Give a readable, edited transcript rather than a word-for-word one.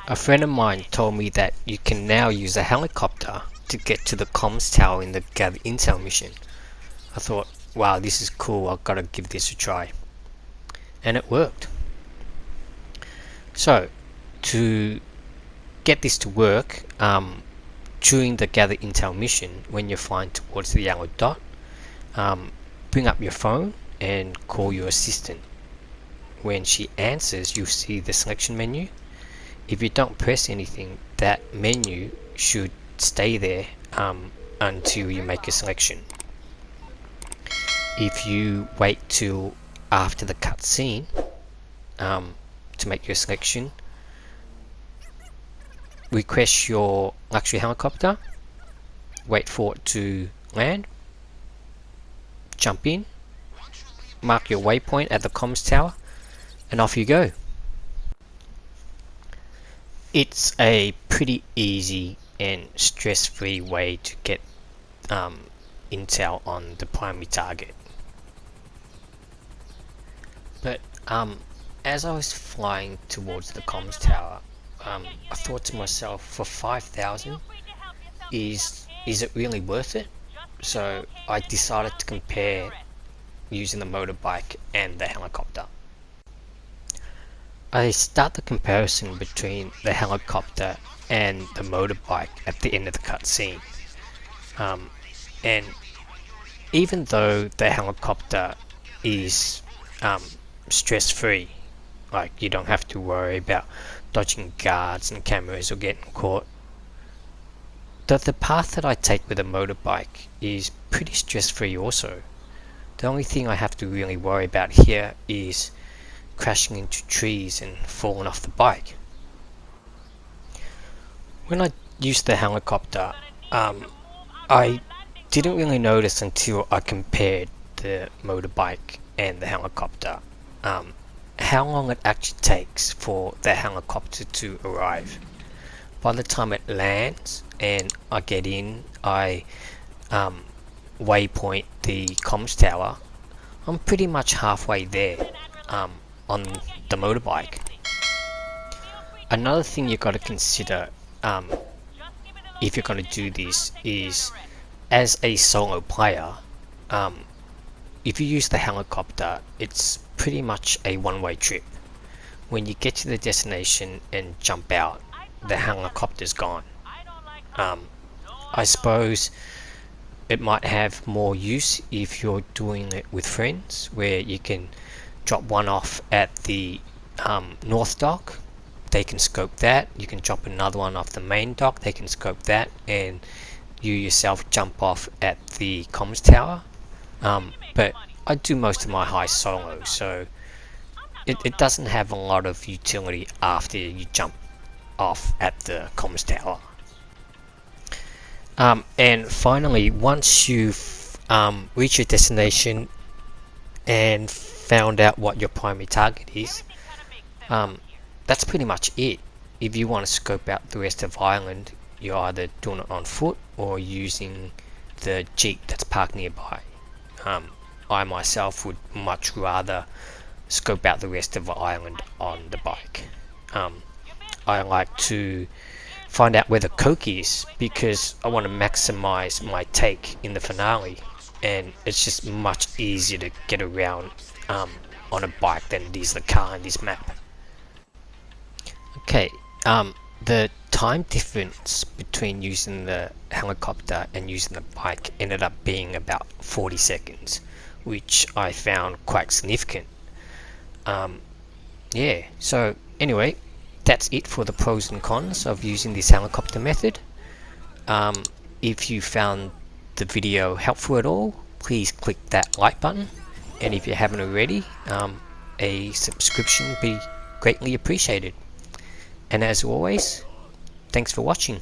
A friend of mine told me that you can now use a helicopter to get to the comms tower in the Gather Intel mission. I thought, wow, this is cool, I've got to give this a try. And it worked. So, to get this to work, during the Gather Intel mission, when you're flying towards the yellow dot, bring up your phone and call your assistant. When she answers, you'll see the selection menu. If you don't press anything, that menu should stay there until you make a selection. If you wait till after the cutscene to make your selection, request your luxury helicopter, wait for it to land, jump in, mark your waypoint at the comms tower, and off you go. It's a pretty easy and stress-free way to get intel on the primary target. But as I was flying towards the comms tower, I thought to myself, for 5,000, is it really worth it? So I decided to compare using the motorbike and the helicopter. I start the comparison between the helicopter and the motorbike at the end of the cutscene. And even though the helicopter is stress-free, like you don't have to worry about dodging guards and cameras or getting caught, the path that I take with a motorbike is pretty stress-free also. The only thing I have to really worry about here is crashing into trees and falling off the bike. When I used the helicopter, I didn't really notice until I compared the motorbike and the helicopter how long it actually takes for the helicopter to arrive. By the time it lands and I get in, I waypoint the comms tower, I'm pretty much halfway there on the motorbike. Another thing you've got to consider if you're going to do this is, as a solo player, if you use the helicopter, it's pretty much a one-way trip. When you get to the destination and jump out, the helicopter's gone. I suppose it might have more use if you're doing it with friends, where you can drop one off at the north dock, they can scope that. You can drop another one off the main dock, they can scope that, and you yourself jump off at the comms tower. But I do most of my heists solo, so it doesn't have a lot of utility after you jump off at the comms tower. And finally, once you've reached your destination and found out what your primary target is, that's pretty much it. If you want to scope out the rest of the island, you're either doing it on foot or using the Jeep that's parked nearby. I myself would much rather scope out the rest of the island on the bike. I like to find out where the coke is because I want to maximize my take in the finale, and it's just much easier to get around on a bike than it is the car in this map. Okay, the time difference between using the helicopter and using the bike ended up being about 40 seconds, which I found quite significant. Yeah, so anyway, that's it for the pros and cons of using this helicopter method. If you found the video helpful at all, please click that like button, and if you haven't already, a subscription would be greatly appreciated. And as always, thanks for watching.